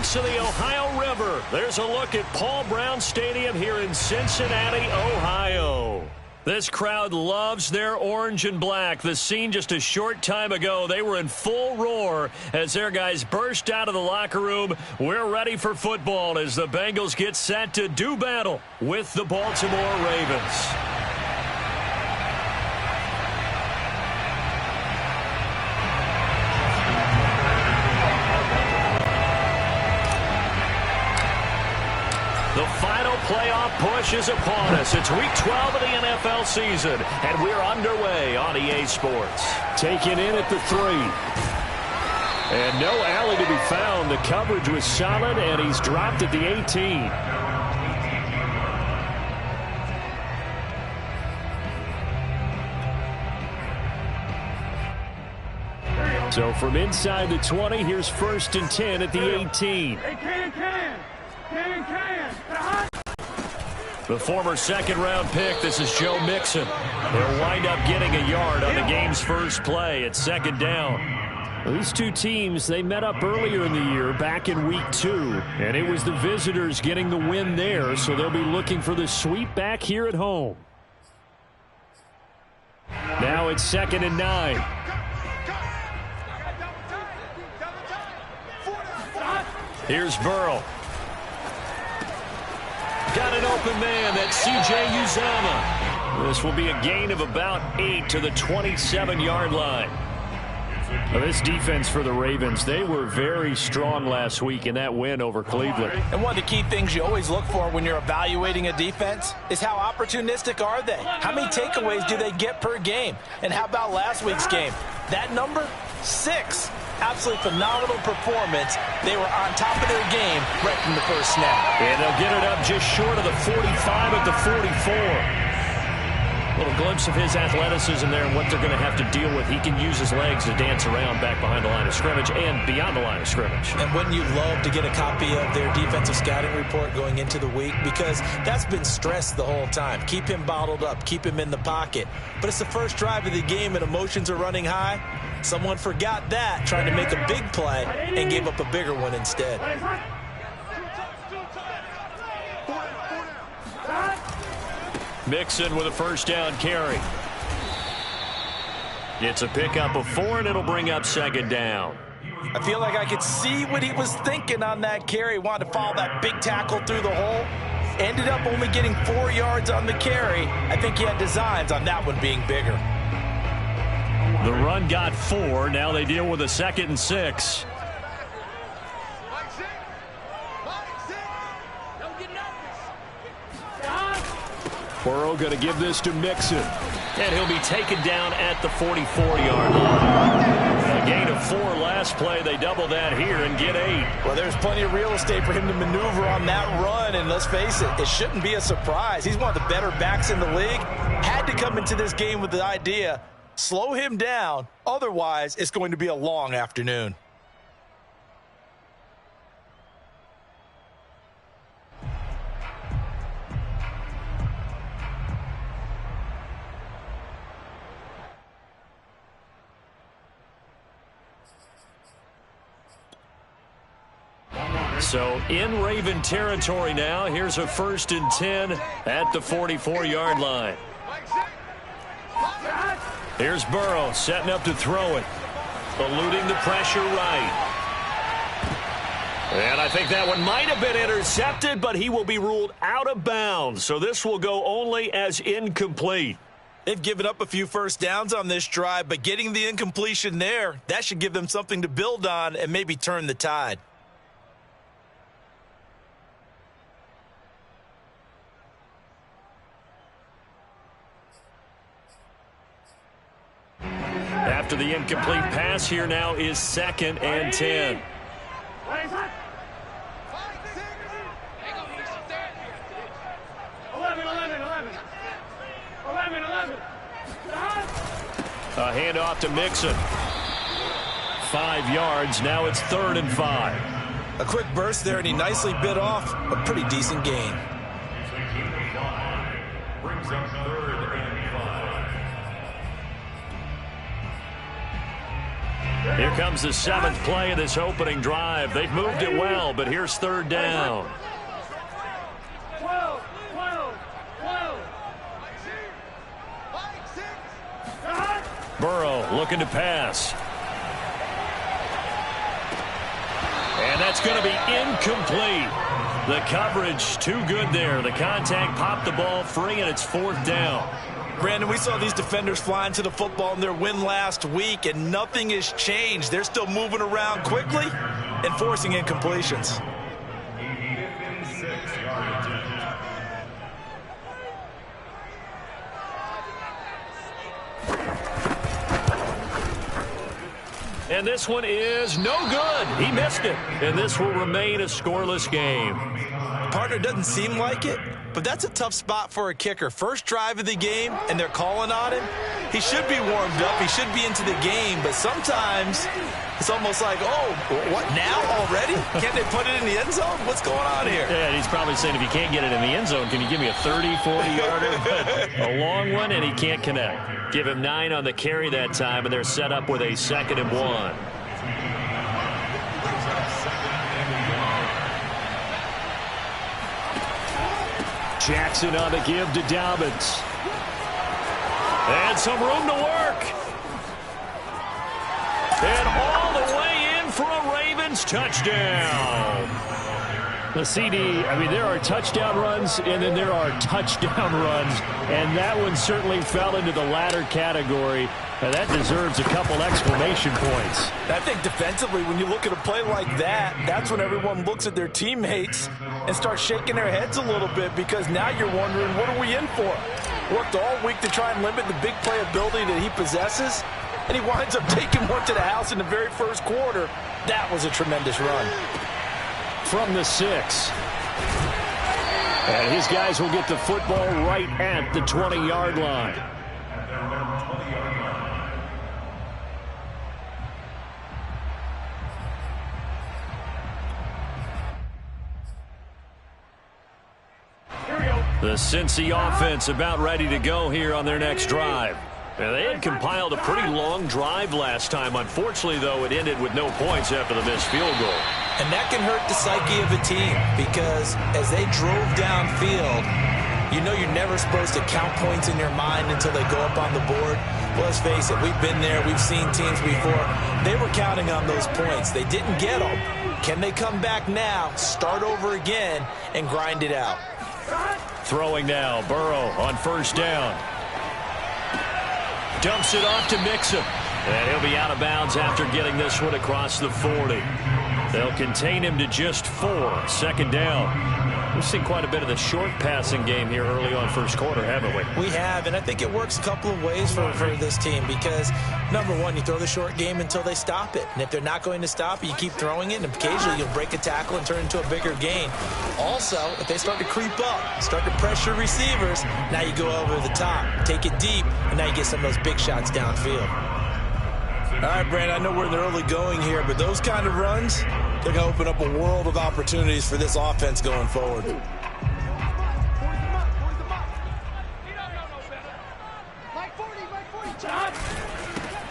banks of the Ohio River. There's a look at Paul Brown Stadium here in Cincinnati, Ohio. This crowd loves their orange and black. The scene just a short time ago, they were in full roar as their guys burst out of the locker room. We're ready for football as the Bengals get set to do battle with the Baltimore Ravens. The final playoff push is upon us. It's week 12 of the NFL season, and we're underway on EA Sports. Taken in at the 3. And no alley to be found. The coverage was solid, and he's dropped at the 18. So from inside the 20, here's 1st and 10 at the 18. The former second-round pick, this is Joe Mixon. They'll wind up getting a yard on the game's first play. It's 2nd down. These two teams, they met up earlier in the year, back in week 2. And it was the visitors getting the win there, so they'll be looking for the sweep back here at home. Now it's 2nd and 9. Here's Burrow. Got an open man. That's C.J. Uzomah. This will be a gain of about 8 to the 27-yard line. Now, this defense for the Ravens, they were very strong last week in that win over Cleveland. And one of the key things you always look for when you're evaluating a defense is how opportunistic are they? How many takeaways do they get per game? And how about last week's game? That number, 6. Absolutely phenomenal performance. They were on top of their game right from the first snap. And they'll get it up just short of the 45 at the 44. A little glimpse of his athleticism there and what they're going to have to deal with. He can use his legs to dance around back behind the line of scrimmage and beyond the line of scrimmage. And wouldn't you love to get a copy of their defensive scouting report going into the week? Because that's been stressed the whole time. Keep him bottled up. Keep him in the pocket. But it's the first drive of the game and emotions are running high. Someone forgot that, trying to make a big play, and gave up a bigger one instead. Mixon with a 1st down carry. It's a pickup of 4, and it'll bring up 2nd down. I feel like I could see what he was thinking on that carry. Wanted to follow that big tackle through the hole. Ended up only getting 4 yards on the carry. I think he had designs on that one being bigger. The run got 4. Now they deal with a 2nd and 6. Burrow going to give this to Mixon. And he'll be taken down at the 44-yard line. A gain of 4 last play. They double that here and get 8. Well, there's plenty of real estate for him to maneuver on that run. And let's face it, it shouldn't be a surprise. He's one of the better backs in the league. Had to come into this game with the idea, slow him down. Otherwise, it's going to be a long afternoon. So in Raven territory now. Here's a 1st and 10 at the 44-yard line. Here's Burrow setting up to throw it. Eluding the pressure right. And I think that one might have been intercepted, but he will be ruled out of bounds. So this will go only as incomplete. They've given up a few first downs on this drive, but getting the incompletion there, that should give them something to build on and maybe turn the tide. After the incomplete pass, here now is 2nd and 10. A handoff to Mixon. 5 yards. Now it's 3rd and 5. A quick burst there, and he nicely bit off a pretty decent gain. Brings up 3rd and 5. Here comes the 7th play of this opening drive. They've moved it well, but here's 3rd down. Burrow looking to pass. And that's going to be incomplete. The coverage too good there. The contact popped the ball free, and it's 4th down. Brandon, we saw these defenders flying to the football in their win last week, and nothing has changed. They're still moving around quickly and forcing incompletions. And this one is no good. He missed it. And this will remain a scoreless game. Partner doesn't seem like it, but that's a tough spot for a kicker. First drive of the game, and they're calling on him. He should be warmed up. He should be into the game, but sometimes it's almost like, oh, what, now already? Can't they put it in the end zone? What's going on here? Yeah, and he's probably saying, if you can't get it in the end zone, can you give me a 30, 40-yarder? A long one, and he can't connect. Give him 9 on the carry that time, and they're set up with a 2nd and 1. Jackson on the give to Dobbins. And some room to work. And all the way in for a Ravens touchdown. The CD, I mean, there are touchdown runs, and then there are touchdown runs. And that one certainly fell into the latter category. And that deserves a couple exclamation points. I think defensively, when you look at a play like that, that's when everyone looks at their teammates and starts shaking their heads a little bit, because now you're wondering, what are we in for? Worked all week to try and limit the big play ability that he possesses, and he winds up taking one to the house in the very first quarter. That was a tremendous run. From the 6. And his guys will get the football right at the 20-yard line. The Cincy offense about ready to go here on their next drive. And they had compiled a pretty long drive last time. Unfortunately, though, it ended with no points after the missed field goal. And that can hurt the psyche of a team, because as they drove downfield, you know you're never supposed to count points in your mind until they go up on the board. Well, let's face it, we've been there. We've seen teams before. They were counting on those points. They didn't get them. Can they come back now, start over again, and grind it out? Throwing now, Burrow on 1st down. Dumps it off to Mixon. And he'll be out of bounds after getting this one across the 40. They'll contain him to just 4. 2nd down. We've seen quite a bit of the short passing game here early on first quarter, haven't we? We have, and I think it works a couple of ways for this team, because, number one, you throw the short game until they stop it. And if they're not going to stop it, you keep throwing it, and occasionally you'll break a tackle and turn into a bigger gain. Also, if they start to creep up, start to pressure receivers, now you go over the top, take it deep, and now you get some of those big shots downfield. All right, Brandon, I know we're in the early going here, but those kind of runs, they're going to open up a world of opportunities for this offense going forward.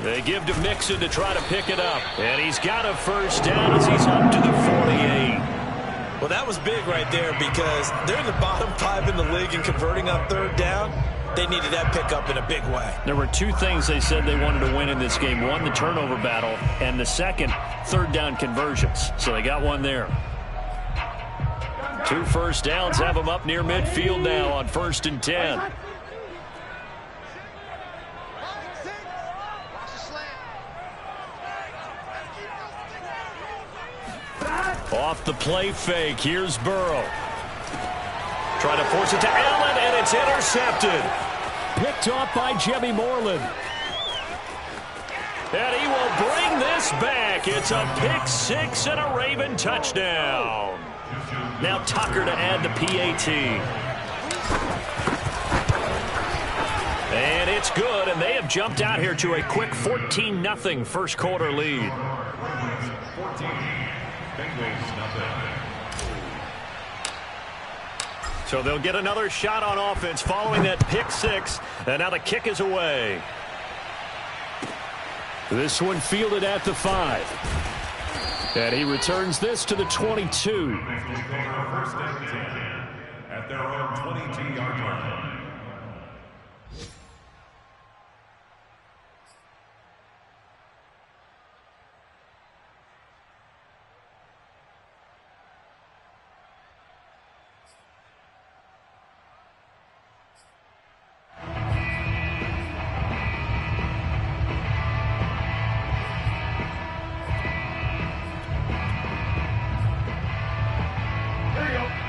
They give to Mixon to try to pick it up. And he's got a 1st down as he's up to the 48. Well, that was big right there, because they're in the bottom 5 in the league and converting on 3rd down. They needed that pickup in a big way. There were 2 things they said they wanted to win in this game. One, the turnover battle, and the second, 3rd down conversions. So they got one there. 2 first downs have them up near midfield now on 1st and 10. Off the play fake, here's Burrow. Trying to force it to Allen, and it's intercepted. Picked off by Jimmy Moreland. And he will bring this back. It's a pick 6 and a Raven touchdown. Now Tucker to add the PAT. And it's good, and they have jumped out here to a quick 14-0 first quarter lead. 14, Bengals nothing. So they'll get another shot on offense following that pick 6, and now the kick is away. This one fielded at the 5. And he returns this to the 22. First down 10 at their own 22-yard line.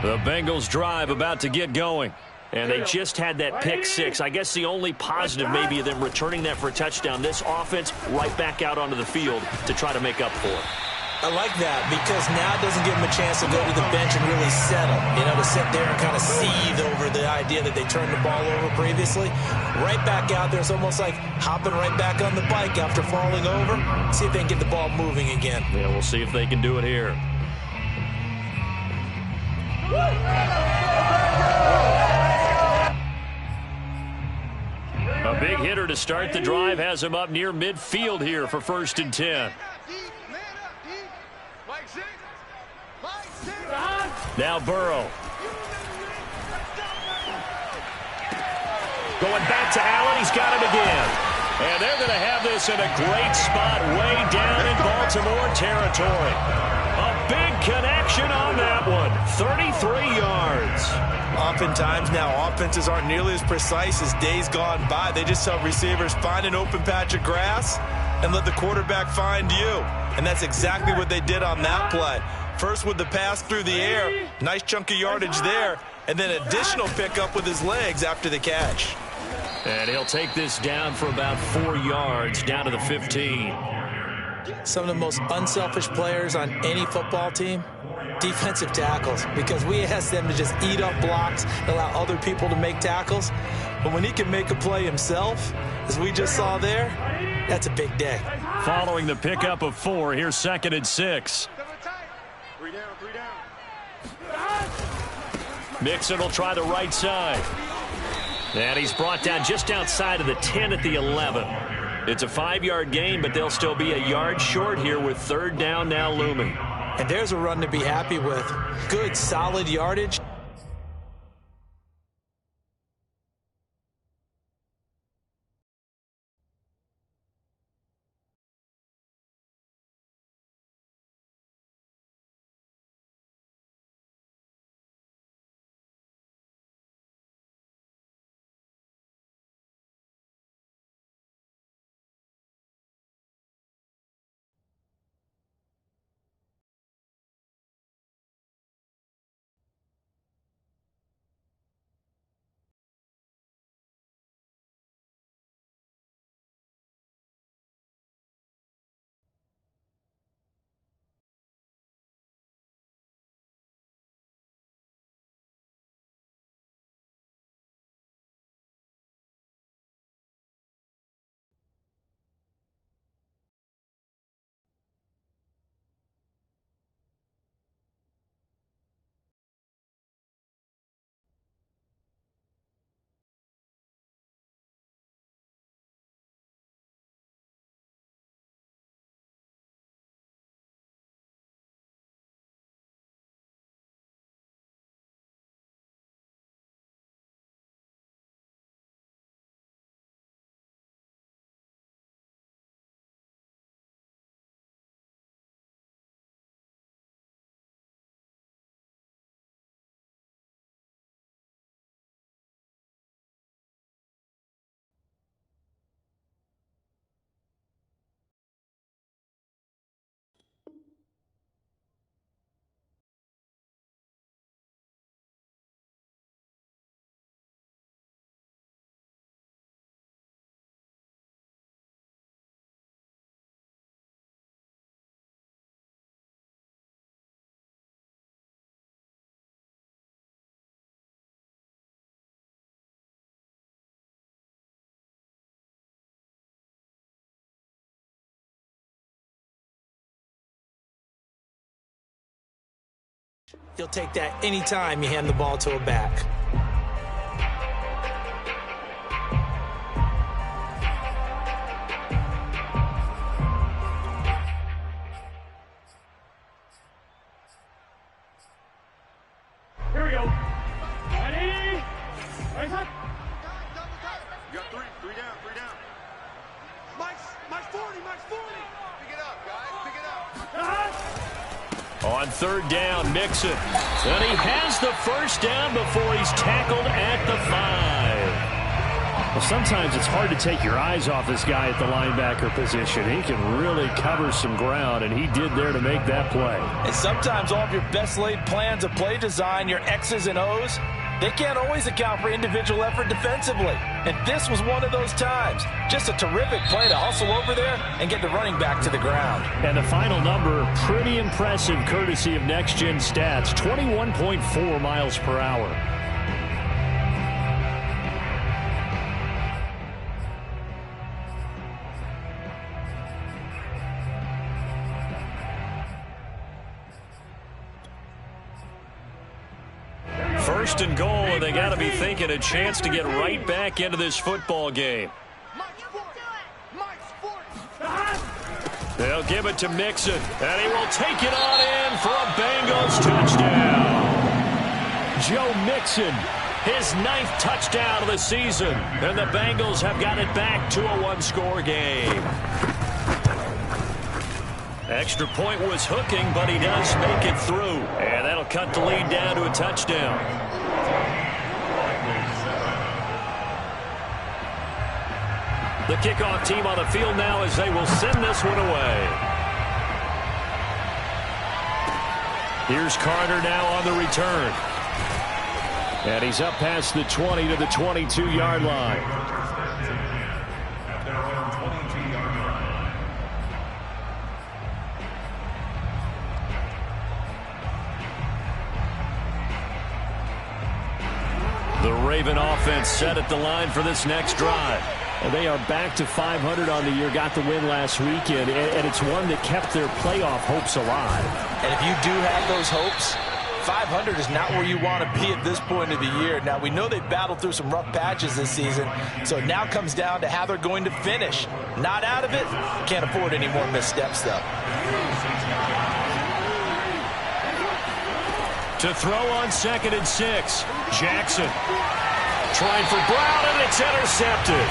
The Bengals drive about to get going. And they just had that pick 6. I guess the only positive maybe of them returning that for a touchdown. This offense right back out onto the field to try to make up for it. I like that because now it doesn't give them a chance to go to the bench and really settle. You know, to sit there and kind of seethe over the idea that they turned the ball over previously. Right back out there. It's almost like hopping right back on the bike after falling over. See if they can get the ball moving again. Yeah, we'll see if they can do it here. A big hitter to start the drive has him up near midfield here for 1st and 10. Now Burrow. Going back to Allen. He's got it again. And they're going to have this in a great spot way down in Baltimore territory. A big connection on that one. 33 yards. Oftentimes now offenses aren't nearly as precise as days gone by. They just tell receivers, find an open patch of grass and let the quarterback find you. And that's exactly what they did on that play. First with the pass through the air, nice chunk of yardage there, and then additional pickup with his legs after the catch. And he'll take this down for about 4 yards, down to the 15. Some of the most unselfish players on any football team, defensive tackles, because we ask them to just eat up blocks, allow other people to make tackles. But when he can make a play himself, as we just saw there, that's a big day. Following the pickup of 4, here's 2nd and 6. Mixon will try the right side. And he's brought down just outside of the 10 at the 11. It's a 5-yard gain, but they'll still be a yard short here with 3rd down now looming. And there's a run to be happy with. Good, solid yardage. You'll take that anytime you hand the ball to a back. On third down, Mixon. And he has the first down before he's tackled at the 5. Well, sometimes it's hard to take your eyes off this guy at the linebacker position. He can really cover some ground, and he did there to make that play. And sometimes all of your best laid plans of play design, your X's and O's, they can't always account for individual effort defensively. And this was one of those times. Just a terrific play to hustle over there and get the running back to the ground. And the final number, pretty impressive courtesy of Next Gen Stats, 21.4 miles per hour. First and goal, and they got to be thinking a chance to get right back into this football game. They'll give it to Mixon, and he will take it on in for a Bengals touchdown. Joe Mixon, his 9th touchdown of the season, and the Bengals have got it back to a one-score game. Extra point was hooking, but he does make it through. And that'll cut the lead down to a touchdown. The kickoff team on the field now as they will send this one away. Here's Carter now on the return. And he's up past the 20 to the 22-yard line. The Raven offense set at the line for this next drive. They are back to 500 on the year, got the win last weekend, and it's one that kept their playoff hopes alive. And if you do have those hopes, 500 is not where you want to be at this point of the year. Now, we know they've battled through some rough patches this season, so it now comes down to how they're going to finish. Not out of it, can't afford any more missteps, though. To throw on 2nd and 6, Jackson. Trying for Brown, and it's intercepted.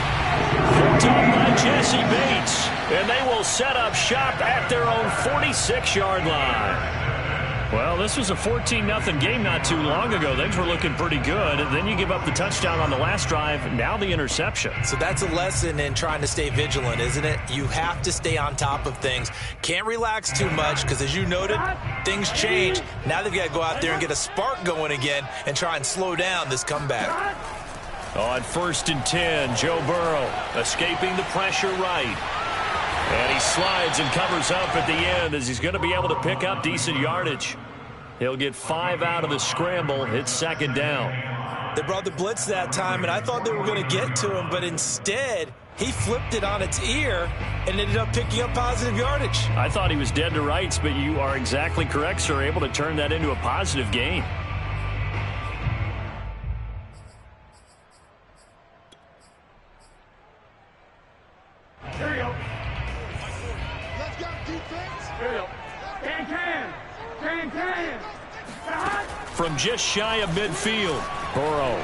Picked up by Jesse Bates. And they will set up shop at their own 46-yard line. Well, this was a 14-0 game not too long ago. Things were looking pretty good. And then you give up the touchdown on the last drive. Now the interception. So that's a lesson in trying to stay vigilant, isn't it? You have to stay on top of things. Can't relax too much because, as you noted, things change. Now they've got to go out there and get a spark going again and try and slow down this comeback. On 1st and 10, Joe Burrow escaping the pressure right. And he slides and covers up at the end as he's going to be able to pick up decent yardage. He'll get 5 out of the scramble. It's 2nd down. They brought the blitz that time, and I thought they were going to get to him, but instead he flipped it on its ear and ended up picking up positive yardage. I thought he was dead to rights, but you are exactly correct, sir. Able to turn that into a positive gain. Here we go. Let's go, defense. Here we go. Can. From just shy of midfield, Burrow.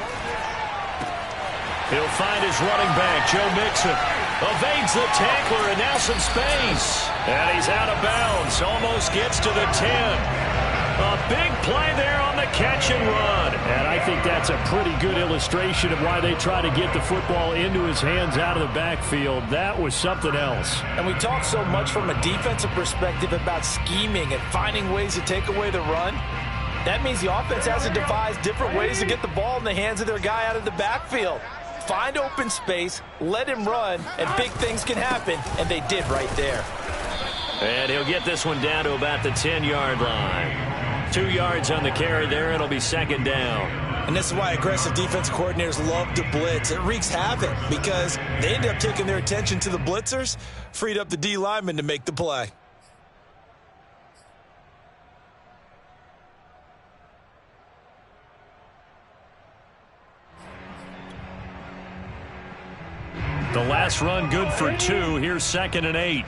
He'll find his running back, Joe Mixon. Evades the tackler, and now some space. And he's out of bounds. Almost gets to the 10. A big play there on the catch and run. And I think that's a pretty good illustration of why they try to get the football into his hands out of the backfield. That was something else. And we talk so much from a defensive perspective about scheming and finding ways to take away the run. That means the offense has to devise different ways to get the ball in the hands of their guy out of the backfield. Find open space, let him run, and big things can happen. And they did right there. And he'll get this one down to about the 10-yard line. 2 yards on the carry there. It'll be 2nd down. And this is why aggressive defensive coordinators love to blitz. It wreaks havoc because they end up taking their attention to the blitzers, freed up the D lineman to make the play. The last run good for 2. Here's 2nd and 8.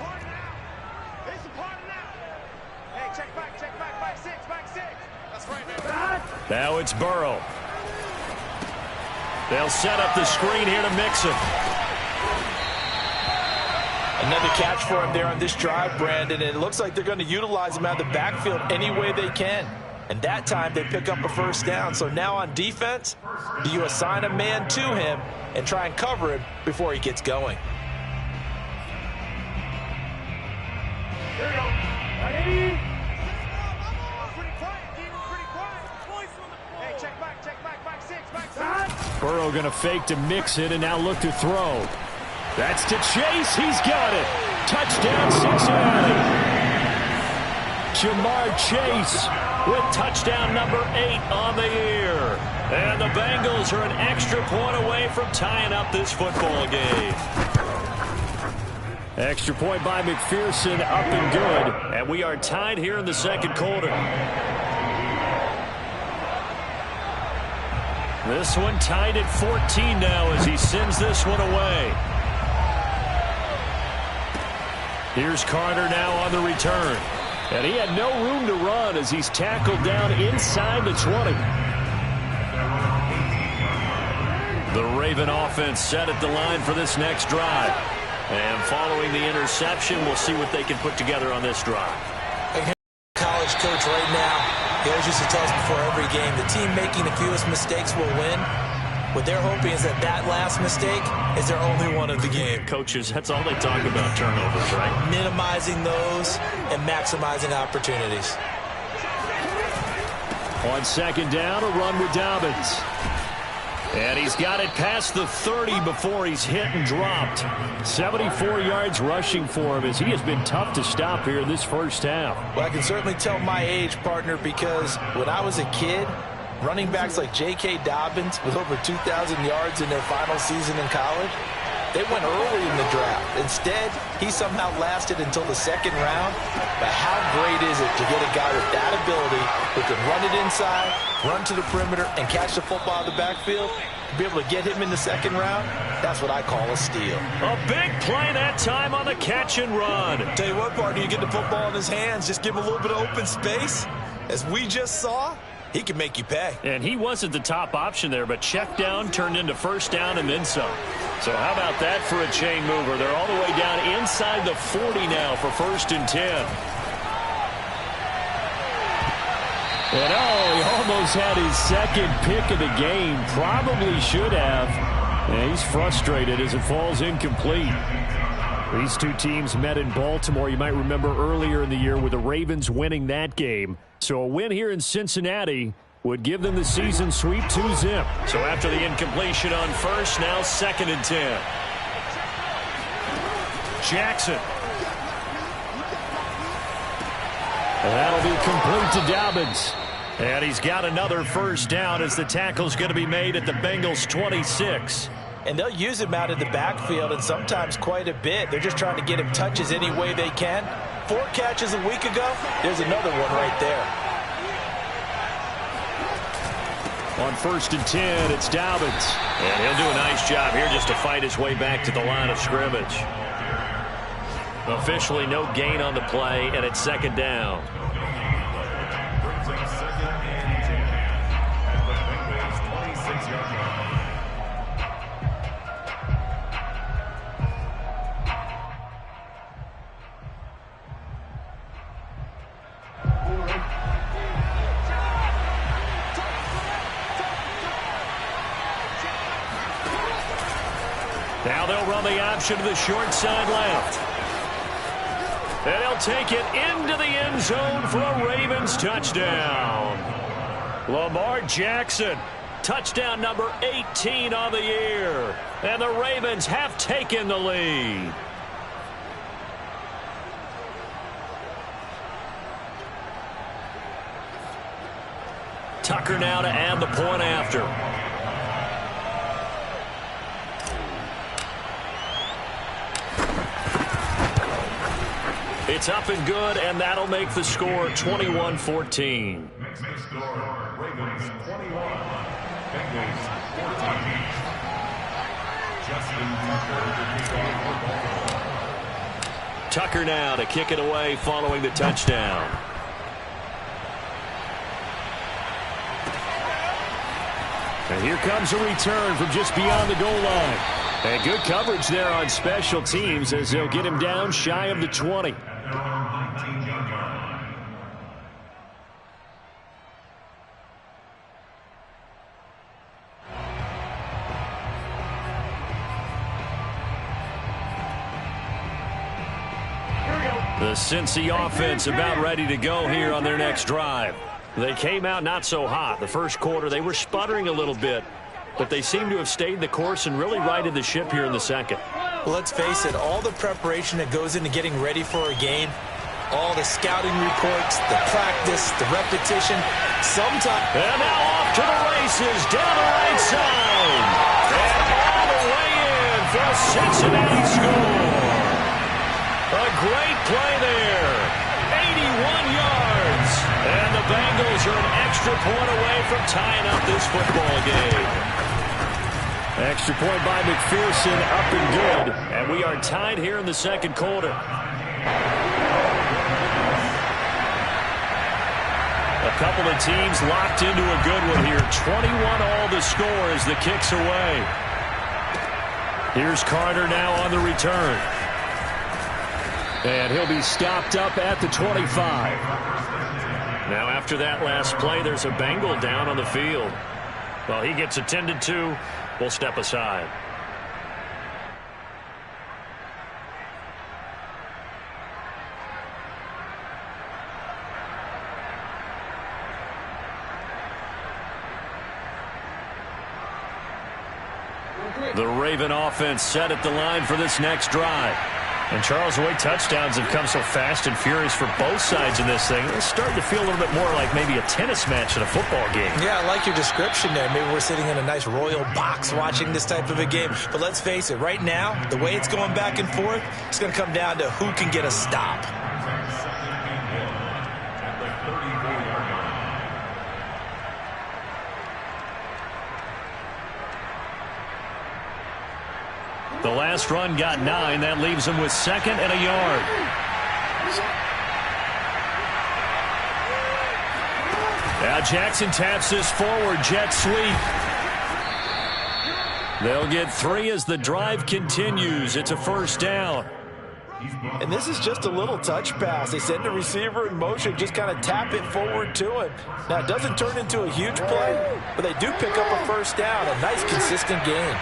Now it's Burrow. They'll set up the screen here to Mixon. Another catch for him there on this drive, Brandon, and it looks like they're going to utilize him out of the backfield any way they can. And that time they pick up a first down. So now on defense, do you assign a man to him and try and cover him before he gets going? Here we go. Ready? Hey, check back, six. Burrow going to fake to mix it and now look to throw. That's to Chase. He's got it. Touchdown, Cincinnati. Jamar Chase with touchdown number 8 on the year. And the Bengals are an extra point away from tying up this football game. Extra point by McPherson, up and good. And we are tied here in the second quarter. This one tied at 14 now as he sends this one away. Here's Carter now on the return. And he had no room to run as he's tackled down inside the 20. The Raven offense set at the line for this next drive. And following the interception, we'll see what they can put together on this drive. College coach right now, he always used to tell us before every game, the team making the fewest mistakes will win. What they're hoping is that last mistake is their only one of the game. Coaches, that's all they talk about, turnovers, right? Minimizing those and maximizing opportunities. On second down, a run with Dobbins. And he's got it past the 30 before he's hit and dropped. 74 yards rushing for him as he has been tough to stop here in this first half. Well, I can certainly tell my age, partner, because when I was a kid, running backs like J.K. Dobbins with over 2,000 yards in their final season in college, they went early in the draft. Instead, he somehow lasted until the second round. But how great is it to get a guy with that ability who can run it inside, run to the perimeter, and catch the football out of the backfield? To be able to get him in the second round, that's what I call a steal. A big play that time on the catch and run. Tell you what, partner, you get the football in his hands, just give him a little bit of open space. As we just saw, he can make you pay. And he wasn't the top option there, but check down turned into first down and then some. So how about that for a chain mover? They're all the way down inside the 40 now for 1st and 10. And he almost had his second pick of the game. Probably should have. And he's frustrated as it falls incomplete. These two teams met in Baltimore. You might remember earlier in the year with the Ravens winning that game. So a win here in Cincinnati would give them the season sweep 2-zip. So after the incompletion on first, now 2nd and 10. Jackson. And that'll be complete to Dobbins. And he's got another first down as the tackle's going to be made at the Bengals 26. And they'll use him out of the backfield, and sometimes quite a bit. They're just trying to get him touches any way they can. 4 catches a week ago. There's another one right there. On 1st and 10, it's Dobbins. And he'll do a nice job here just to fight his way back to the line of scrimmage. Officially no gain on the play, and it's 2nd down. Brings up 2nd and 10 at the Bengals 26-yard line. Now they'll run the option to the short side left. And he'll take it into the end zone for a Ravens touchdown. Lamar Jackson, touchdown number 18 on the year. And the Ravens have taken the lead. Tucker now to add the point after. It's up and good, and that'll make the score 21-14. Makes the score Ravens 21, Bengals 14. Justin Tucker now to kick it away following the touchdown. And here comes a return from just beyond the goal line. And good coverage there on special teams as they'll get him down shy of the 20. The Cincy offense about ready to go here on their next drive. They came out not so hot. The first quarter, they were sputtering a little bit, but they seem to have stayed the course and really righted the ship here in the second. Well, let's face it, all the preparation that goes into getting ready for a game, all the scouting reports, the practice, the repetition, sometimes... And now off to the races, down the right side. And all the way in for a Cincinnati score. A great play there. 81 yards. And the Bengals are an extra point away from tying up this football game. Extra point by McPherson, up and good. And we are tied here in the second quarter. A couple of teams locked into a good one here. 21-all the score as the kick's away. Here's Carter now on the return. And he'll be stopped up at the 25. Now after that last play, there's a Bengal down on the field. Well, he gets attended to. We'll step aside. The Raven offense set at the line for this next drive. And Charles, the way touchdowns have come so fast and furious for both sides in this thing, it's starting to feel a little bit more like maybe a tennis match in a football game. Yeah, I like your description there. Maybe we're sitting in a nice royal box watching this type of a game. But let's face it, right now, the way it's going back and forth, it's going to come down to who can get a stop. The last run got 9. That leaves him with second and a yard. Now Jackson taps this forward. Jet sweep. They'll get 3 as the drive continues. It's a first down. And this is just a little touch pass. They send the receiver in motion, just kind of tap it forward to him. Now, it doesn't turn into a huge play, but they do pick up a first down. A nice, consistent gain.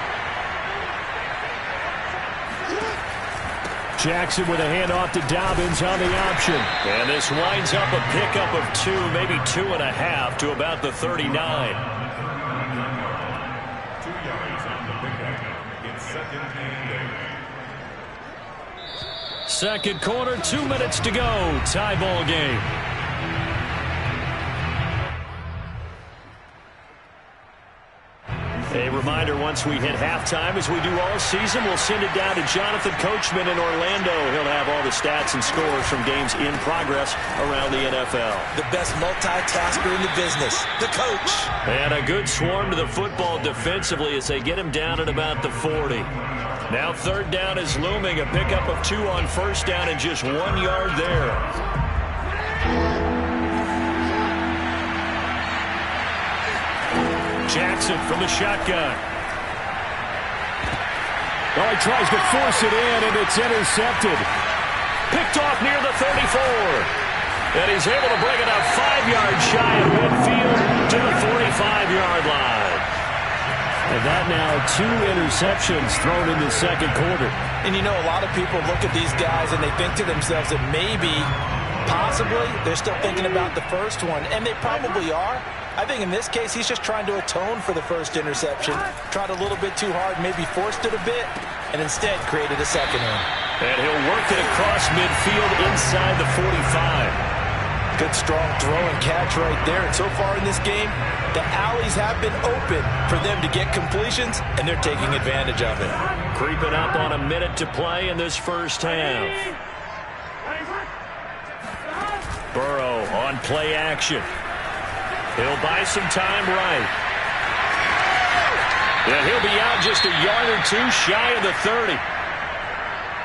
Jackson with a handoff to Dobbins on the option. And this winds up a pickup of 2, maybe 2.5 to about the 39. 2 yards on the pickup. It's second and 8. Second quarter, 2 minutes to go. Tie ball game. A reminder, once we hit halftime, as we do all season, we'll send it down to Jonathan Coachman in Orlando. He'll have all the stats and scores from games in progress around the NFL. The best multitasker in the business, the coach. And a good swarm to the football defensively as they get him down at about the 40. Now third down is looming. A pickup of 2 on first down and just 1 yard there. Jackson from the shotgun. Oh, he tries to force it in, and it's intercepted. Picked off near the 34. And he's able to bring it up 5 yards shy of midfield to the 45-yard line. And that now 2 interceptions thrown in the second quarter. And you know, a lot of people look at these guys and they think to themselves that maybe, possibly, they're still thinking about the first one. And they probably are. I think in this case, he's just trying to atone for the first interception. Tried a little bit too hard, maybe forced it a bit, and instead created a second one. And he'll work it across midfield inside the 45. Good, strong throw and catch right there. And so far in this game, the alleys have been open for them to get completions, and they're taking advantage of it. Creeping up on a minute to play in this first half. Burrow on play action. He'll buy some time right. And he'll be out just a yard or 2 shy of the 30.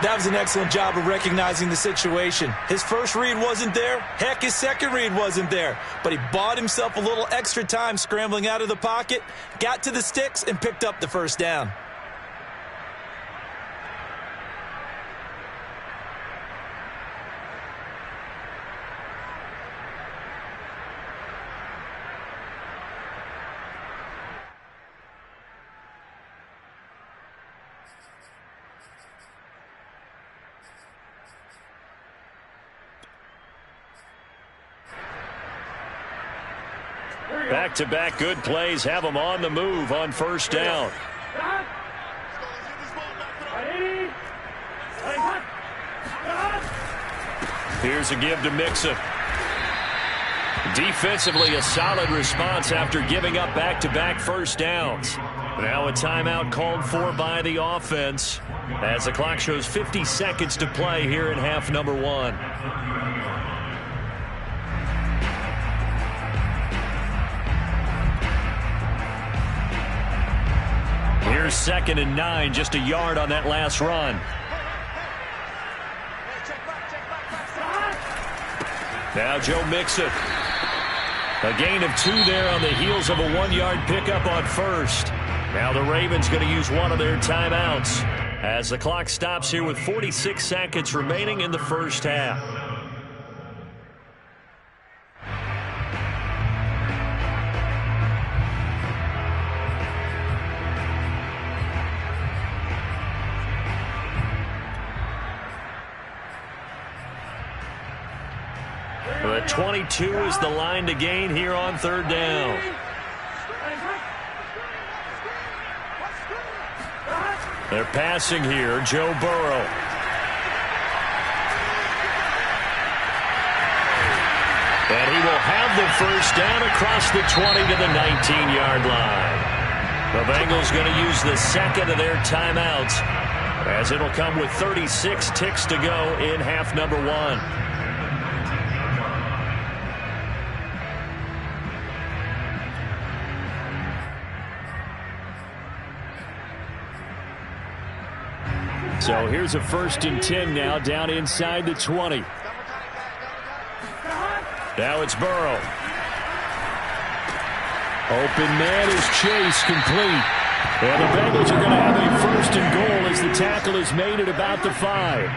That was an excellent job of recognizing the situation. His first read wasn't there. Heck, his second read wasn't there. But he bought himself a little extra time scrambling out of the pocket, got to the sticks, and picked up the first down. Back-to-back good plays have them on the move on first down. Here's a give to Mixon. Defensively, a solid response after giving up back-to-back first downs. Now a timeout called for by the offense as the clock shows 50 seconds to play here in half number 1. Here's 2nd and 9, just a yard on that last run. Now Joe Mixon. A gain of 2 there on the heels of a 1-yard pickup on first. Now the Ravens going to use one of their timeouts as the clock stops here with 46 seconds remaining in the first half. The 22 is the line to gain here on third down. They're passing here, Joe Burrow. And he will have the first down across the 20 to the 19-yard line. The Bengals going to use the second of their timeouts as it'll come with 36 ticks to go in half number 1. So here's a 1st and 10 now down inside the 20. Now it's Burrow. Open man is Chase, complete. And the Bengals are going to have a 1st and goal as the tackle is made at about the 5.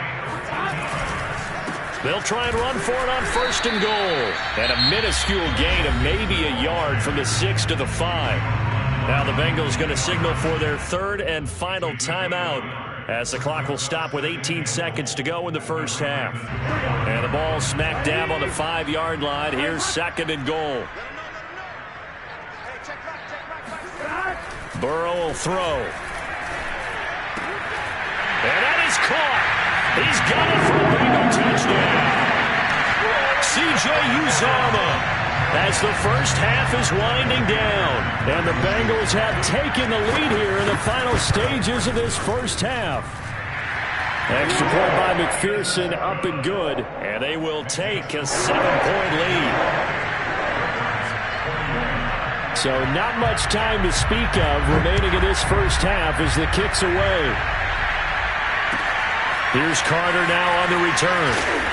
They'll try and run for it on 1st and goal. And a minuscule gain of maybe a yard from the 6 to the 5. Now the Bengals going to signal for their 3rd and final timeout as the clock will stop with 18 seconds to go in the first half. And the ball smack dab on the 5-yard line. Here's 2nd and goal. Burrow will throw. And that is caught. He's got it for a Bengal touchdown. C.J. Uzomah as the first half is winding down. And the Bengals have taken the lead here in the final stages of this first half. Extra point by McPherson, up and good. And they will take a 7-point lead. So not much time to speak of remaining in this first half as the kick's away. Here's Carter now on the return.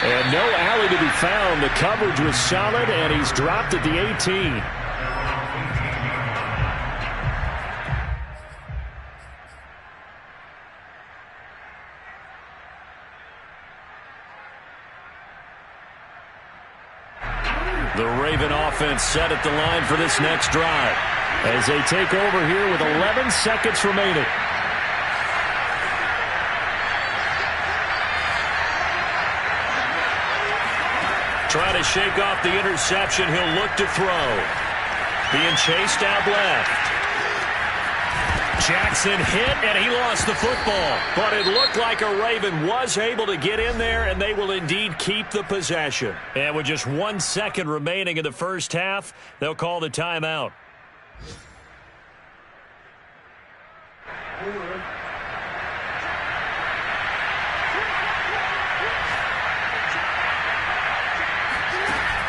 And no alley to be found. The coverage was solid, and he's dropped at the 18. The Raven offense set at the line for this next drive as they take over here with 11 seconds remaining. Trying to shake off the interception. He'll look to throw. Being chased out left. Jackson hit, and he lost the football. But it looked like a Raven was able to get in there, and they will indeed keep the possession. And with just 1 second remaining in the first half, they'll call the timeout.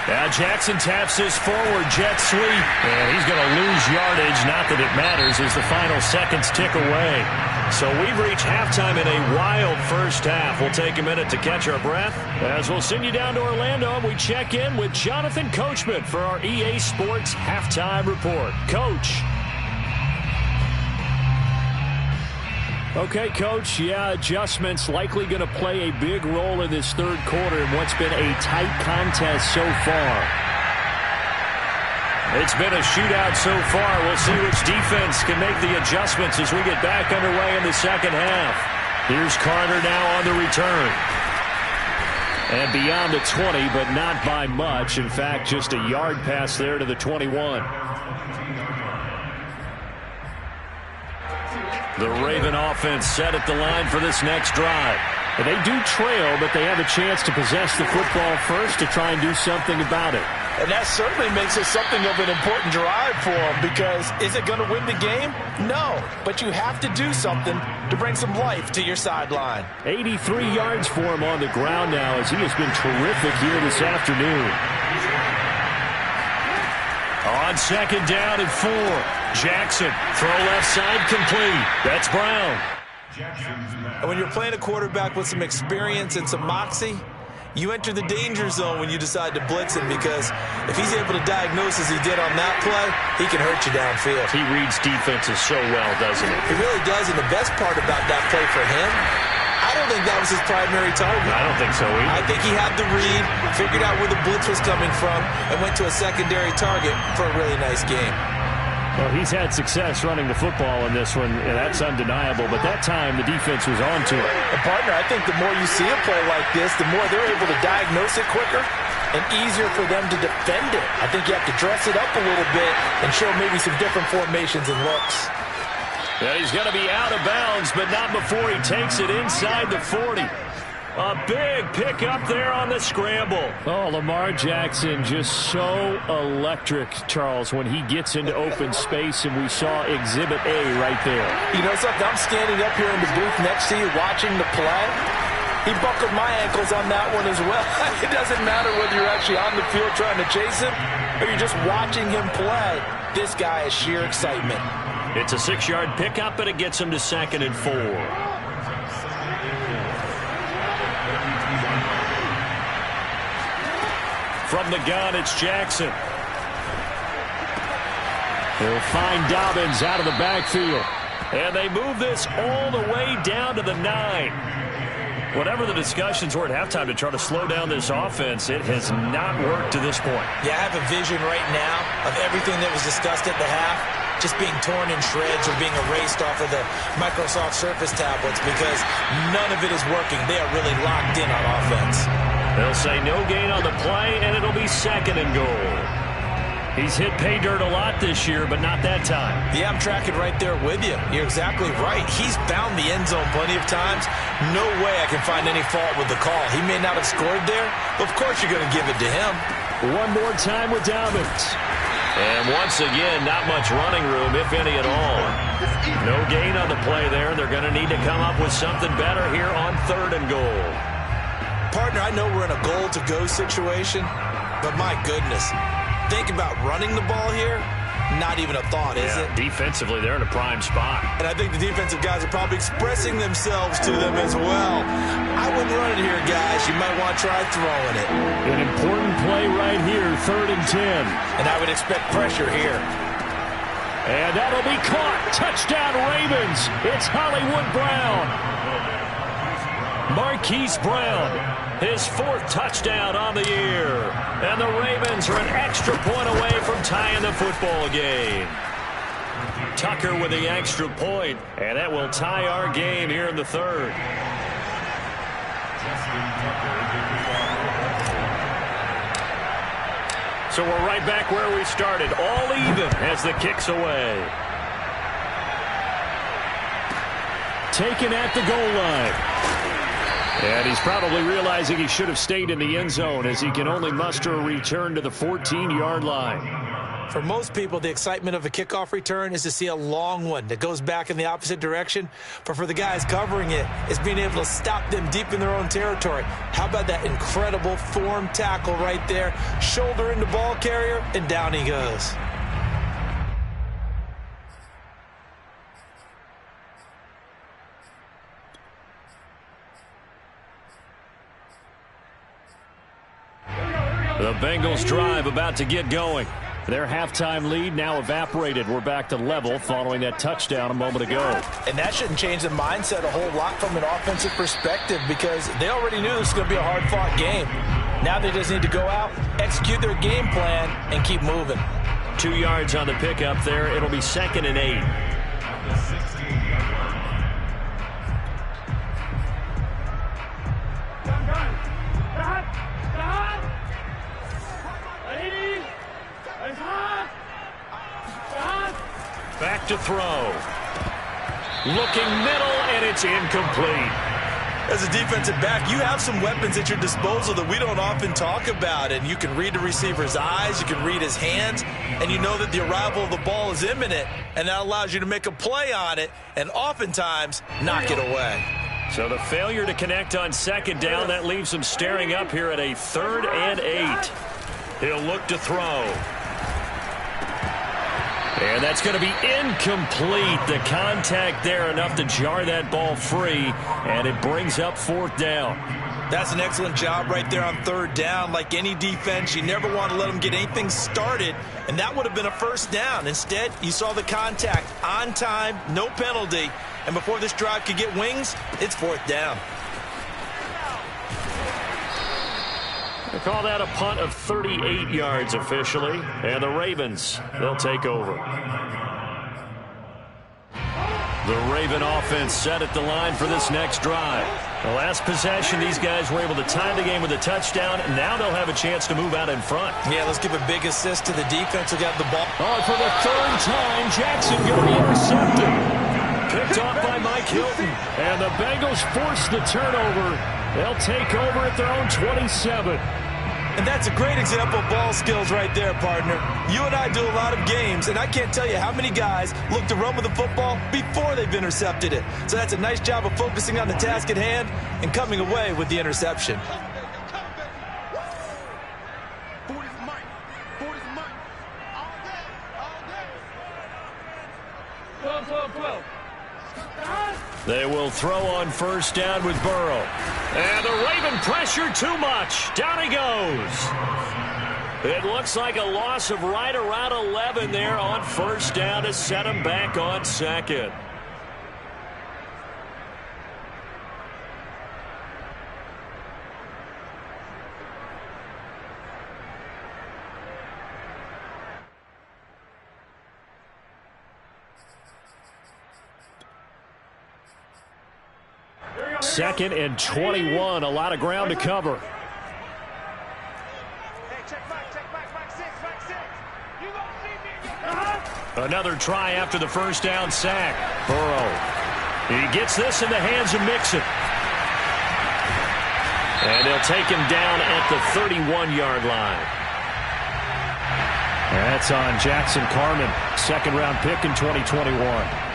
Now Jackson taps his forward jet sweep, and he's going to lose yardage. Not that it matters as the final seconds tick away. So we've reached halftime in a wild first half. We'll take a minute to catch our breath as we'll send you down to Orlando, and we check in with Jonathan Coachman for our EA Sports Halftime Report. Coach. Okay, Coach, adjustments likely going to play a big role in this third quarter in what's been a tight contest so far. It's been a shootout so far. We'll see which defense can make the adjustments as we get back underway in the second half. Here's Carter now on the return. And beyond the 20, but not by much. In fact, just a yard pass there to the 21. The Raven offense set at the line for this next drive. And they do trail, but they have a chance to possess the football first to try and do something about it. And that certainly makes it something of an important drive for them, because is it going to win the game? No, but you have to do something to bring some life to your sideline. 83 yards for him on the ground now, as he has been terrific here this afternoon. On second down and 4. Jackson, throw left side complete. That's Brown. And when you're playing a quarterback with some experience and some moxie, you enter the danger zone when you decide to blitz him, because if he's able to diagnose as he did on that play, he can hurt you downfield. He reads defenses so well, doesn't he? He really does, and the best part about that play for him, I don't think that was his primary target. I don't think so either. I think he had the read, figured out where the blitz was coming from, and went to a secondary target for a really nice game. Well, he's had success running the football in this one, and that's undeniable. But that time, the defense was on to it. And, partner, I think the more you see a play like this, the more they're able to diagnose it quicker and easier for them to defend it. I think you have to dress it up a little bit and show maybe some different formations and looks. And he's going to be out of bounds, but not before he takes it inside the 40. A big pickup there on the scramble. Oh, Lamar Jackson just so electric, Charles, when he gets into open space, and we saw Exhibit A right there. You know something? I'm standing up here in the booth next to you watching the play. He buckled my ankles on that one as well. It doesn't matter whether you're actually on the field trying to chase him or you're just watching him play. This guy is sheer excitement. It's a 6-yard pickup, and it gets him to 2nd and 4. From the gun, it's Jackson. They'll find Dobbins out of the backfield. And they move this all the way down to the 9. Whatever the discussions were at halftime to try to slow down this offense, it has not worked to this point. Yeah, I have a vision right now of everything that was discussed at the half just being torn in shreds or being erased off of the Microsoft Surface tablets, because none of it is working. They are really locked in on offense. They'll say no gain on the play, and it'll be 2nd and goal. He's hit pay dirt a lot this year, but not that time. Yeah, I'm tracking right there with you. You're exactly right. He's found the end zone plenty of times. No way I can find any fault with the call. He may not have scored there, but of course you're going to give it to him. One more time with Dobbins. And once again, not much running room, if any at all. No gain on the play there. They're going to need to come up with something better here on 3rd and goal. Partner, I know we're in a goal-to-go situation, but my goodness, think about running the ball here. Not even a thought, is it? Defensively, they're in a prime spot. And I think the defensive guys are probably expressing themselves to them as well. I wouldn't run it here, guys. You might want to try throwing it. An important play right here, 3rd and 10. And I would expect pressure here. And that'll be caught. Touchdown, Ravens. It's Hollywood Brown. Marquise Brown, his 4th touchdown on the year. And the Ravens are an extra point away from tying the football game. Tucker with the extra point, and that will tie our game here in the 3rd. So we're right back where we started, all even as the kick's away. Taken at the goal line. And he's probably realizing he should have stayed in the end zone, as he can only muster a return to the 14-yard line. For most people, the excitement of a kickoff return is to see a long one that goes back in the opposite direction. But for the guys covering it, it's being able to stop them deep in their own territory. How about that incredible form tackle right there? Shoulder into ball carrier, and down he goes. The Bengals drive about to get going. Their halftime lead now evaporated. We're back to level following that touchdown a moment ago. And that shouldn't change the mindset a whole lot from an offensive perspective, because they already knew this was going to be a hard-fought game. Now they just need to go out, execute their game plan, and keep moving. 2 yards on the pickup there. It'll be 2nd and 8. Got Back to throw. Looking middle, and it's incomplete. As a defensive back, you have some weapons at your disposal that we don't often talk about, and you can read the receiver's eyes, you can read his hands, and you know that the arrival of the ball is imminent, and that allows you to make a play on it and oftentimes knock it away. So the failure to connect on second down, that leaves him staring up here at a 3rd and 8. He'll look to throw. And that's going to be incomplete. The contact there enough to jar that ball free, and it brings up 4th down. That's an excellent job right there on 3rd down. Like any defense, you never want to let them get anything started, and that would have been a 1st down. Instead, you saw the contact on time, no penalty, and before this drive could get wings, it's 4th down. They call that a punt of 38 yards officially, and the Ravens, they'll take over. The Raven offense set at the line for this next drive. The last possession, these guys were able to tie the game with a touchdown, and now they'll have a chance to move out in front. Yeah, let's give a big assist to the defense who got the ball. Oh, for the 3rd time, Jackson going to be intercepted. Picked off by Mike Hilton, and the Bengals force the turnover. They'll take over at their own 27. And that's a great example of ball skills right there, partner. You and I do a lot of games, and I can't tell you how many guys look to run with the football before they've intercepted it. So that's a nice job of focusing on the task at hand and coming away with the interception. They will throw on 1st down with Burrow. And the Raven pressure too much. Down he goes. It looks like a loss of right around 11 there on 1st down to set him back on 2nd. Second and 21, a lot of ground to cover. Another try after the 1st down sack. Burrow. He gets this in the hands of Mixon. And they'll take him down at the 31-yard line. That's on Jackson Carman, 2nd-round pick in 2021.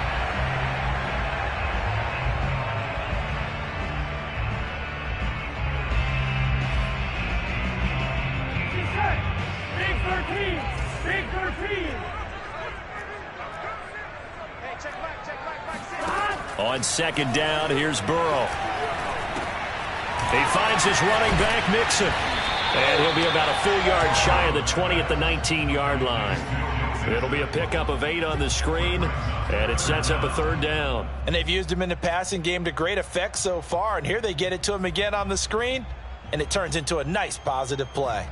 On 2nd down, here's Burrow. He finds his running back, Mixon. And he'll be about a full yard shy of the 20 at the 19-yard line. It'll be a pickup of 8 on the screen, and it sets up a 3rd down. And they've used him in the passing game to great effect so far, and here they get it to him again on the screen, and it turns into a nice positive play.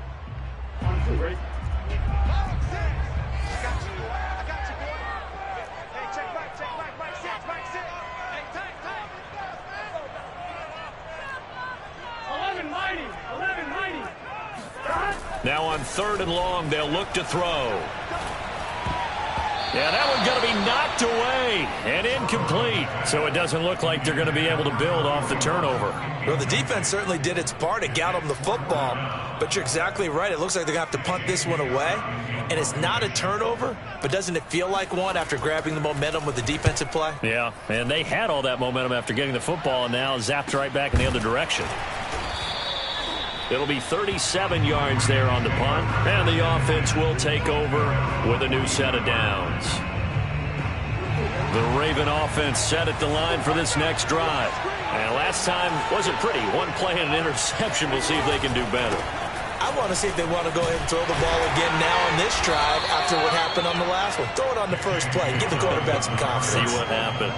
Now on 3rd and long, they'll look to throw. Yeah, that one's going to be knocked away and incomplete. So it doesn't look like they're going to be able to build off the turnover. Well, the defense certainly did its part to get them the football. But you're exactly right. It looks like they're going to have to punt this one away. And it's not a turnover, but doesn't it feel like one after grabbing the momentum with the defensive play? Yeah, and they had all that momentum after getting the football and now zapped right back in the other direction. It'll be 37 yards there on the punt, and the offense will take over with a new set of downs. The Raven offense set at the line for this next drive. And last time wasn't pretty. One play and an interception. We'll see if they can do better. I want to see if they want to go ahead and throw the ball again now on this drive after what happened on the last one. Throw it on the first play and give the quarterback some confidence. See what happens.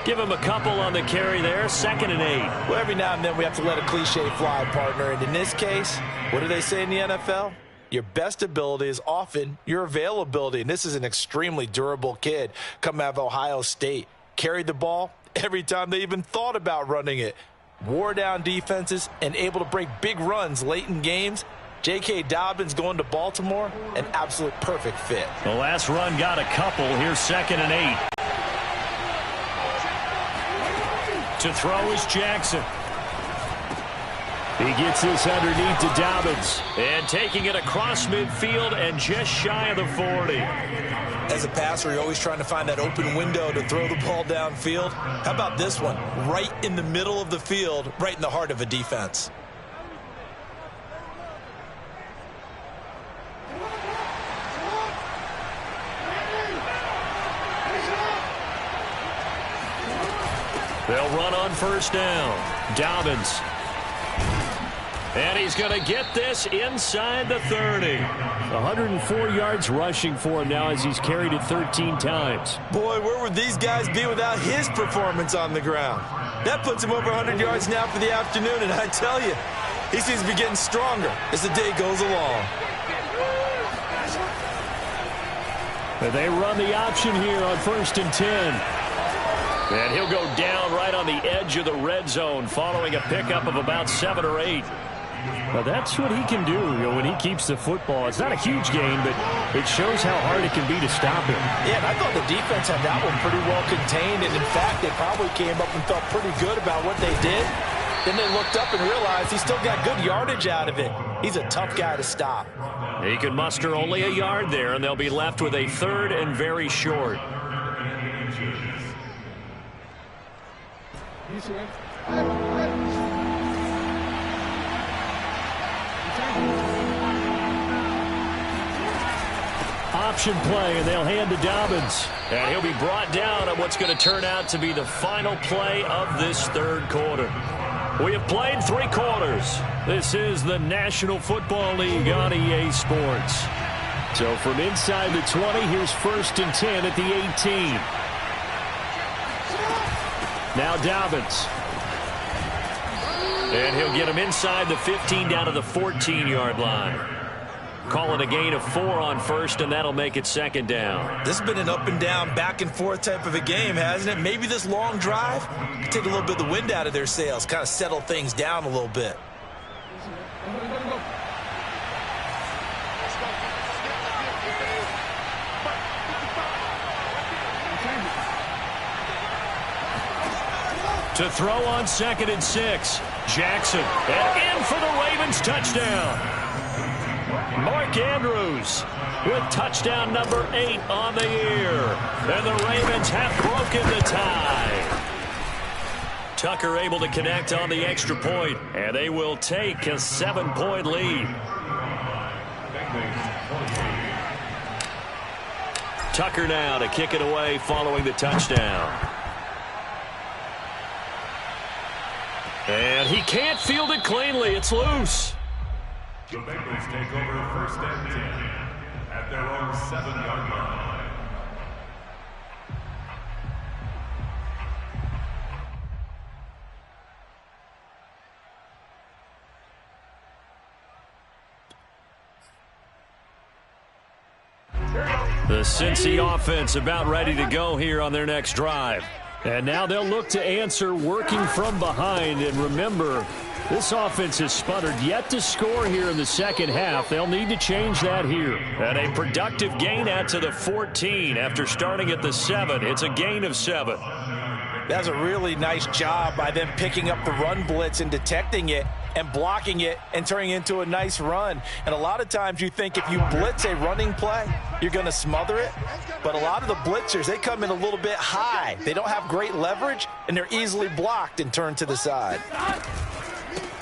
Give him a couple on the carry there, 2nd and 8. Well, every now and then we have to let a cliche fly, partner. And in this case, what do they say in the NFL? Your best ability is often your availability. And this is an extremely durable kid coming out of Ohio State. Carried the ball every time they even thought about running it. Wore down defenses and able to break big runs late in games. J.K. Dobbins going to Baltimore, an absolute perfect fit. The last run got a couple. Here's 2nd and 8. To throw is Jackson. He gets this underneath to Dobbins. And taking it across midfield and just shy of the 40. As a passer, you're always trying to find that open window to throw the ball downfield. How about this one? Right in the middle of the field, right in the heart of a defense. They'll run on 1st down. Dobbins. And he's going to get this inside the 30. 104 yards rushing for him now as he's carried it 13 times. Boy, where would these guys be without his performance on the ground? That puts him over 100 yards now for the afternoon, and I tell you, he seems to be getting stronger as the day goes along. And they run the option here on 1st and 10. And he'll go down right on the edge of the red zone following a pickup of about 7 or 8. Well, that's what he can do, when he keeps the football. It's not a huge gain, but it shows how hard it can be to stop him. Yeah, and I thought the defense had that one pretty well contained, and in fact, they probably came up and felt pretty good about what they did. Then they looked up and realized he still got good yardage out of it. He's a tough guy to stop. He can muster only a yard there, and they'll be left with a 3rd and very short. Option play, and they'll hand to Dobbins. And he'll be brought down on what's going to turn out to be the final play of this 3rd quarter. We have played 3 quarters. This is the National Football League on EA Sports. So from inside the 20, here's 1st and 10 at the 18. Now Dobbins. And he'll get him inside the 15 down to the 14-yard line. Call it a gain of 4 on 1st, and that'll make it 2nd down. This has been an up and down, back and forth type of a game, hasn't it? Maybe this long drive could take a little bit of the wind out of their sails, kind of settle things down a little bit. To throw on 2nd and 6. Jackson. And in for the Ravens touchdown. Mark Andrews with touchdown number 8 on the year. And the Ravens have broken the tie. Tucker able to connect on the extra point, and they will take a 7-point lead. Tucker now to kick it away following the touchdown. And he can't field it cleanly. It's loose. The Bengals take over 1st and 10 at their own 7-yard line. The Cincy offense about ready to go here on their next drive. And now they'll look to answer working from behind. And remember, this offense has sputtered yet to score here in the 2nd half. They'll need to change that here. And a productive gain out to the 14 after starting at the 7. It's a gain of 7. That's a really nice job by them picking up the run blitz and detecting it and blocking it and turning it into a nice run. And a lot of times you think if you blitz a running play, you're going to smother it. But a lot of the blitzers, they come in a little bit high. They don't have great leverage, and they're easily blocked and turned to the side.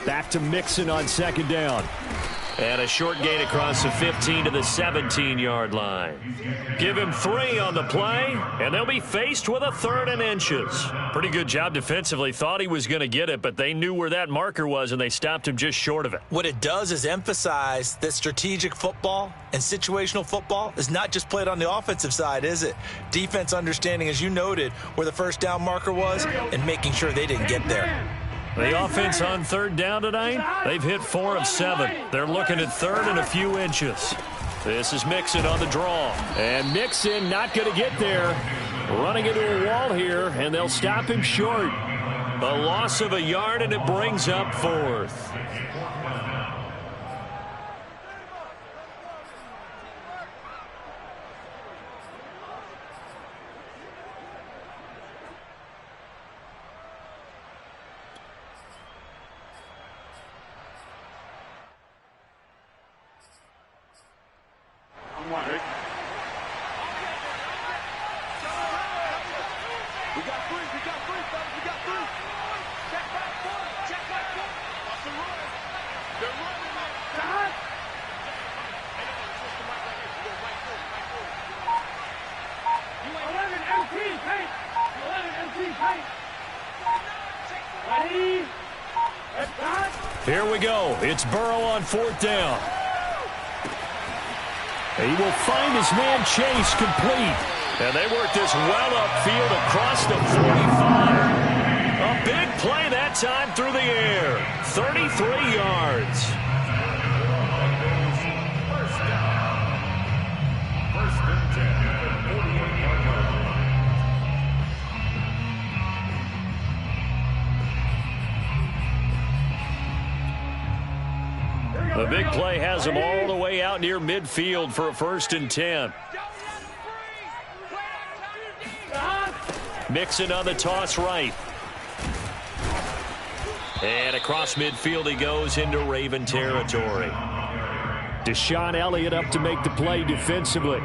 Back to Mixon on 2nd down. And a short gain across the 15 to the 17-yard line. Give him 3 on the play, and they'll be faced with a 3rd and inches. Pretty good job defensively. Thought he was going to get it, but they knew where that marker was, and they stopped him just short of it. What it does is emphasize that strategic football and situational football is not just played on the offensive side, is it? Defense understanding, as you noted, where the 1st down marker was and making sure they didn't get there. The offense on 3rd down tonight, they've hit 4 of 7. They're looking at 3rd and a few inches. This is Mixon on the draw. And Mixon not going to get there. Running into a wall here, and they'll stop him short. A loss of a yard, and it brings up 4th. 1. We got 3, fellas. We got 3. Check back 4. Check back 4. Watch the run. They're running, man. Stop. You 11 MT paint. 11 MT paint. Ready? Let's start. Here we go. It's Burrow on 4th down. He will find his man Chase complete. And they work this well upfield across the 45. A big play that time through the air. 33 yards. First down. First and 10 at the 48-yard line. The big play has him all the way out near midfield for a 1st and 10. Mixon on the toss right. And across midfield he goes into Raven territory. Deshaun Elliott up to make the play defensively.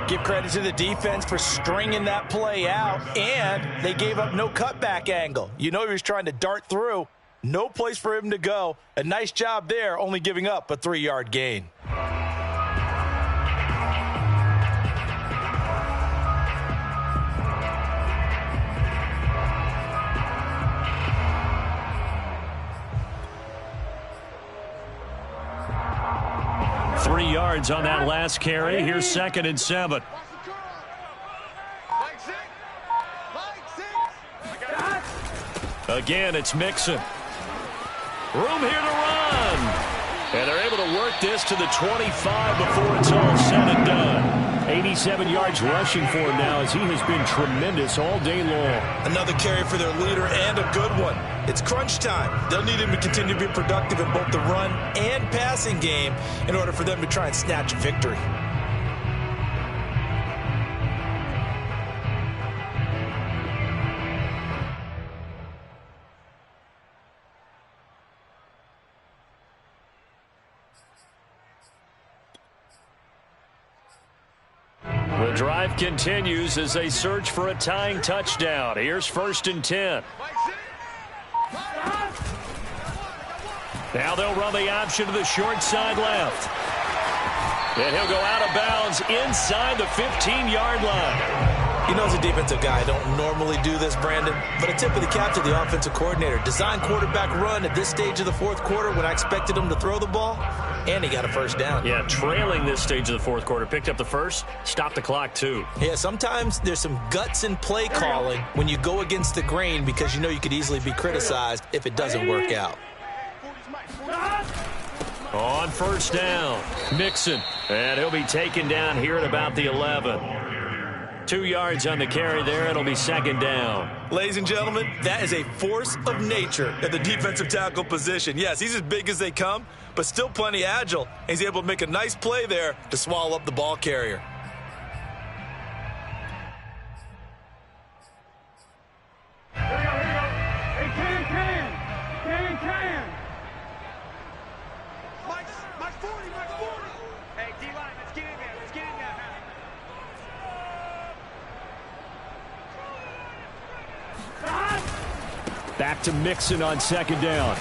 Give credit to the defense for stringing that play out, and they gave up no cutback angle. You know he was trying to dart through. No place for him to go. A nice job there, only giving up a 3-yard gain. Three yards on that last carry. Here's 2nd and 7. Again, it's Mixon. Room here to run. And they're able to work this to the 25 before it's all said and done. 87 yards rushing for him now as he has been tremendous all day long. Another carry for their leader and a good one. It's crunch time. They'll need him to continue to be productive in both the run and passing game in order for them to try and snatch a victory. The drive continues as they search for a tying touchdown. Here's 1st and 10. Now they'll run the option to the short side left. And he'll go out of bounds inside the 15-yard line. You know, as a defensive guy, I don't normally do this, Brandon, but a tip of the cap to the offensive coordinator. Design quarterback run at this stage of the 4th quarter when I expected him to throw the ball, and he got a 1st down. Yeah, trailing this stage of the 4th quarter. Picked up the 1st, stopped the clock too. Yeah, sometimes there's some guts in play calling when you go against the grain because you know you could easily be criticized if it doesn't work out. On 1st down, Mixon. And he'll be taken down here at about the 11. 2 yards on the carry there. It'll be 2nd down. Ladies and gentlemen, that is a force of nature at the defensive tackle position. Yes, he's as big as they come, but still plenty agile. And he's able to make a nice play there to swallow up the ball carrier. Mike 40. Hey, D-line, let's get in there. Back to Mixon on 2nd down.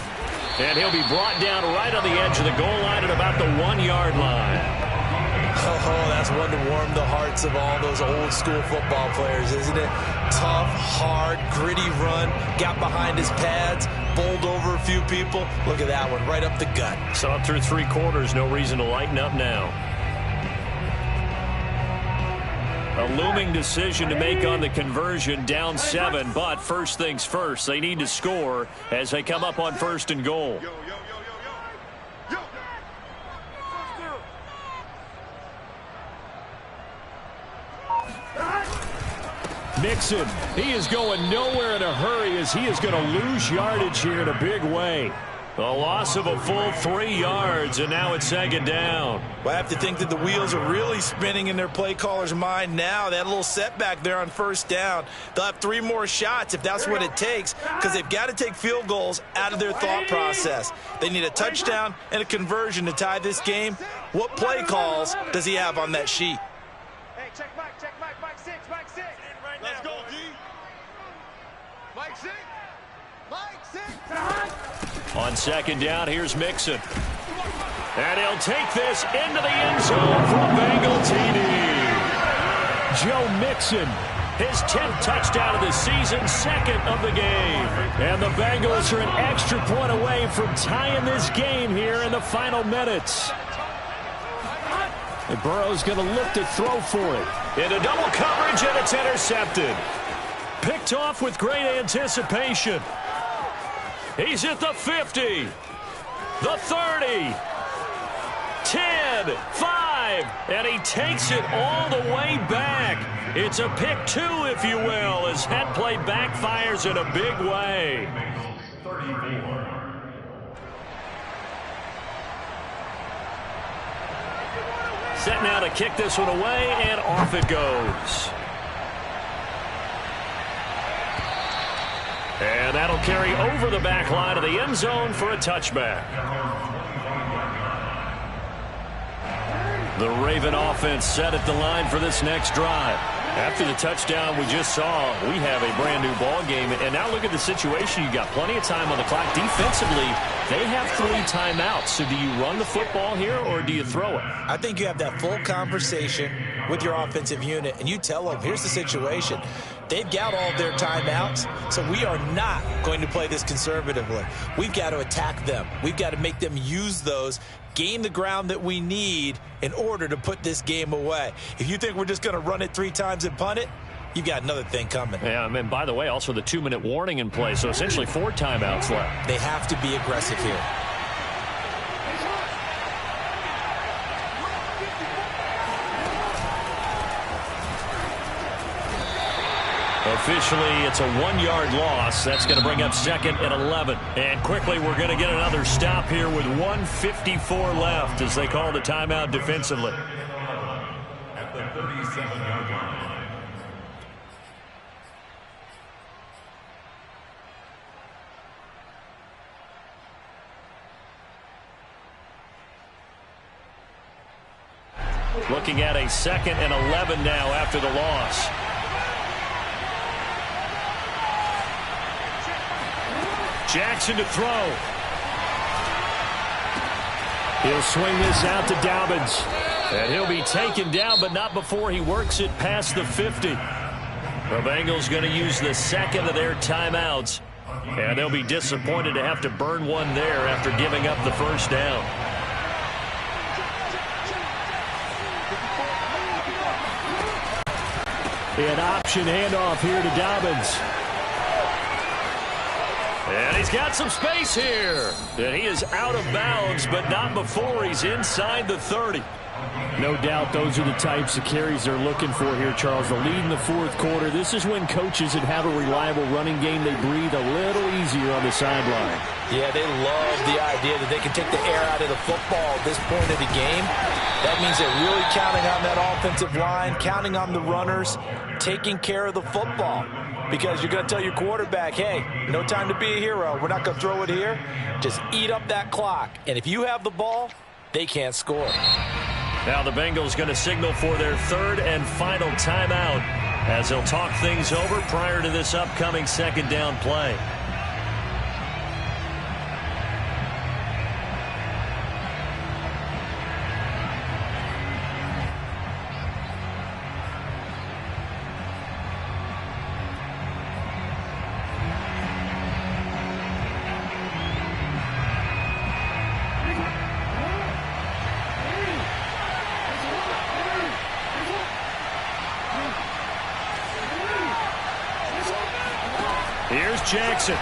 And he'll be brought down right on the edge of the goal line at about the 1-yard line. Oh, that's one to warm the hearts of all those old school football players, isn't it? Tough, hard, gritty run, got behind his pads, bowled over a few people. Look at that one, right up the gut. So up through 3 quarters, no reason to lighten up now. A looming decision to make on the conversion, down 7, but first things first, they need to score as they come up on 1st and goal. Mixon, he is going nowhere in a hurry as he is going to lose yardage here in a big way. A loss of a full 3 yards, and now it's second down. Well, I have to think that the wheels are really spinning in their play caller's mind now. They had a little setback there on first down. They'll have 3 more shots if that's what it takes, because they've got to take field goals out of their thought process. They need a touchdown and a conversion to tie this game. What play calls does he have on that sheet? Hey, check Mike 6, Mike 6. Let's go, D. Mike 6. Mike 6. On second down, here's Mixon. And he'll take this into the end zone for a Bengal TD. Joe Mixon, his 10th touchdown of the season, second of the game. And the Bengals are an extra point away from tying this game here in the final minutes. And Burrow's going to look to throw for it. Into double coverage, and it's intercepted. Picked off with great anticipation. He's at the 50, the 30, 10, 5, and he takes it all the way back. It's a pick 2, if you will, as that play backfires in a big way. 34. Set now to kick this one away, and off it goes. And that'll carry over the back line of the end zone for a touchback. The Raven offense set at the line for this next drive. After the touchdown we just saw, we have a brand new ball game. And now look at the situation. You got plenty of time on the clock. Defensively, they have 3 timeouts. So do you run the football here or do you throw it? I think you have that full conversation with your offensive unit, and you tell them, here's the situation. They've got all their timeouts, so we are not going to play this conservatively. We've got to attack them. We've got to make them use those, gain the ground that we need in order to put this game away. If you think we're just going to run it 3 times and punt it, you've got another thing coming. Yeah, and by the way, also the 2-minute warning in play, so essentially 4 timeouts left. They have to be aggressive here. Officially, it's a 1-yard loss. That's going to bring up second and 11. And quickly, we're going to get another stop here with 1:54 left as they call the timeout defensively. At the 37-yard line. Looking at a second and 11 now after the loss. Jackson to throw. He'll swing this out to Dobbins. And he'll be taken down, but not before he works it past the 50. The Bengals going to use the second of their timeouts. And they'll be disappointed to have to burn one there after giving up the first down. An option handoff here to Dobbins. And he's got some space here. And he is out of bounds, but not before he's inside the 30. No doubt those are the types of carries they're looking for here, Charles. The lead in the fourth quarter. This is when coaches that have a reliable running game, they breathe a little easier on the sideline. Yeah, they love the idea that they can take the air out of the football at this point of the game. That means they're really counting on that offensive line, counting on the runners, taking care of the football. Because you're going to tell your quarterback, hey, no time to be a hero. We're not going to throw it here. Just eat up that clock. And if you have the ball, they can't score. Now the Bengals going to signal for their third and final timeout as they'll talk things over prior to this upcoming second down play. Here's Jackson.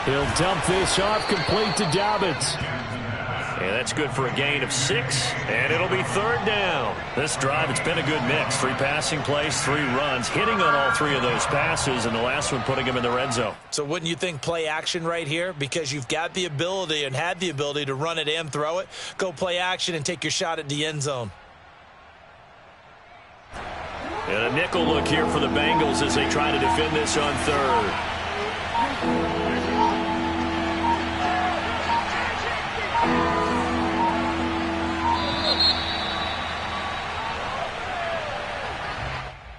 He'll dump this off complete to Dobbins. And that's good for a gain of 6, and it'll be third down. This drive, it's been a good mix. 3 passing plays, 3 runs, hitting on all 3 of those passes, and the last one putting him in the red zone. So wouldn't you think play action right here? Because you've got the ability and had the ability to run it and throw it. Go play action and take your shot at the end zone. And a nickel look here for the Bengals as they try to defend this on third.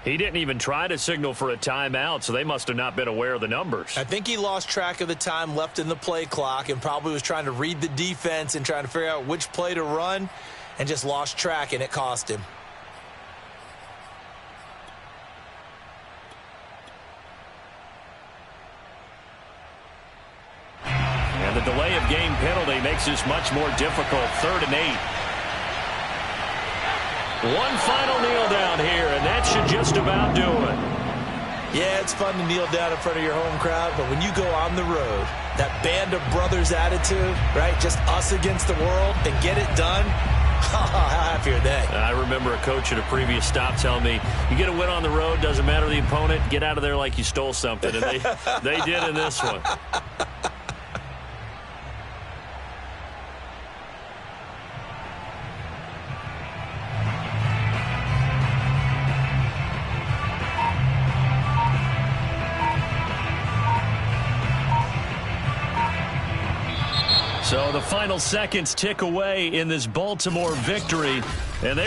He didn't even try to signal for a timeout, so they must have not been aware of the numbers. I think he lost track of the time left in the play clock and probably was trying to read the defense and trying to figure out which play to run and just lost track, and it cost him. And the delay of game penalty makes this much more difficult. 3rd and 8. One final kneel down here, and that should just about do it. Yeah, it's fun to kneel down in front of your home crowd, but when you go on the road, that band of brothers attitude, right, just us against the world, and get it done, how happy are they? I remember a coach at a previous stop telling me, you get a win on the road, doesn't matter the opponent, get out of there like you stole something, and they did in this one. So the final seconds tick away in this Baltimore victory, and they